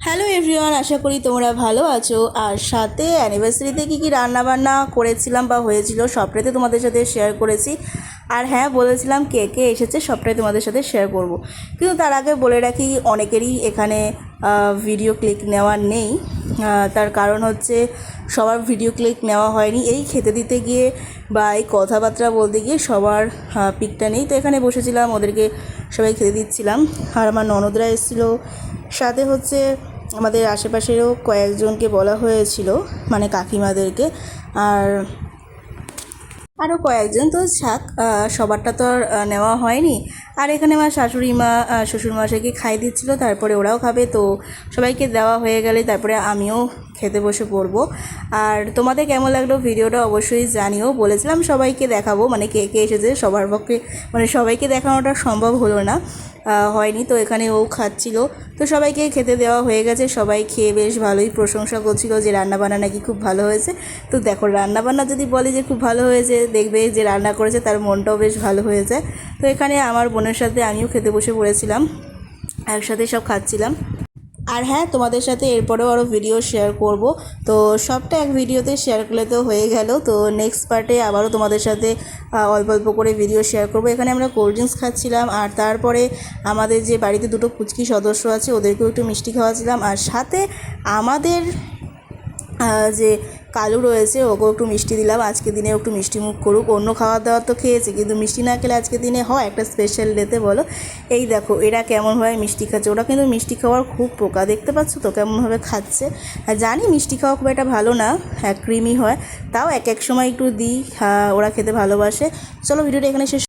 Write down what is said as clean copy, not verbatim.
Hello everyone, আশা করি তোমরা ভালো আছো। আর সাথে অ্যানিভার্সারিতে কী রান্না বান্না করেছিলাম বা হয়েছিল সবটাই তো তোমাদের সাথে শেয়ার করেছি। আর হ্যাঁ, বলেছিলাম কে কে এসেছে সবটাই তোমাদের সাথে শেয়ার করব। কিন্তু তার আগে বলে রাখি, অনেকেরই এখানে ভিডিও ক্লিক নেওয়া নেই। তার কারণ হচ্ছে সবার ভিডিও ক্লিক নেওয়া হয়নি। এই খেতে দিতে গিয়ে বা এই কথাবার্তা বলতে গিয়ে সবার পিকটা নেই। তো এখানে বসেছিলাম, ওদেরকে সবাই খেতে দিচ্ছিলাম। আর আমার ননদরা এসেছিলো, সাথে হচ্ছে আমাদের আশেপাশেরও কয়েকজনকে বলা হয়েছিল, মানে কাকিমাদেরকে। আর আরও কয়েকজন তো থাক, সবারটা তো আর নেওয়া হয়নি। আর এখানে আমার শাশুড়ি মা শ্বশুরমশাইকে খাইয়ে দিচ্ছিলো, তারপরে ওরাও খাবে। তো সবাইকে দেওয়া হয়ে গেলে তারপরে আমিও খেতে বসে পড়বো। আর তোমাদের কেমন লাগলো ভিডিওটা অবশ্যই জানিও। বলেছিলাম সবাইকে দেখাবো, মানে কে কে এসেছে সবার পক্ষে, মানে সবাইকে দেখানোটা সম্ভব হলো না, হয়নি। তো এখানে ও খাচ্ছিল, তো সবাইকে খেতে দেওয়া হয়ে গেছে। সবাই খেয়ে বেশ ভালোই প্রশংসা করছিল যে রান্নাবান্না নাকি খুব ভালো হয়েছে। তো দেখো, রান্নাবান্না যদি বলে যে খুব ভালো হয়েছে, দেখবে যে রান্না করেছে তার মনটাও বেশ ভালো হয়ে যায়। তো এখানে আমার বোনের সাথে আমিও খেতে বসে পড়েছিলাম, একসাথে সব খাচ্ছিলাম। আর হ্যাঁ, তোমাদের সাথে এরপরেও আরও ভিডিও শেয়ার করব। তো সবটা এক ভিডিওতে শেয়ার করলে তো হয়ে গেল। তো নেক্সট পার্টে আবারও তোমাদের সাথে অল্প অল্প করে ভিডিও শেয়ার করব। এখানে আমরা কোল্ড ড্রিঙ্কস খাচ্ছিলাম, আর তারপরে আমাদের যে বাড়িতে দুটো কুচকি সদস্য আছে ওদেরকেও একটু মিষ্টি খাওয়াচ্ছিলাম। আর সাথে আমাদের যে কালু রয়েছে ওকেও একটু মিষ্টি দিলাম, আজকে দিনে একটু মিষ্টি মুখ করুক। অন্য খাওয়া দাওয়া তো খেয়েছে, কিন্তু মিষ্টি না খেলে আজকে দিনে হয় একটা স্পেশাল ডেতে, বলো। এই দেখো এরা কেমনভাবে মিষ্টি খাচ্ছে। ওরা কিন্তু মিষ্টি খাওয়ার খুব পোকা, দেখতে পাচ্ছ তো কেমনভাবে খাচ্ছে। আর জানি মিষ্টি খাওয়া খুব একটা ভালো না, ক্রিমি হয়, তাও এক এক সময় একটু দিই, ওরা খেতে ভালোবাসে। চলো ভিডিওটা এখানে শেষ।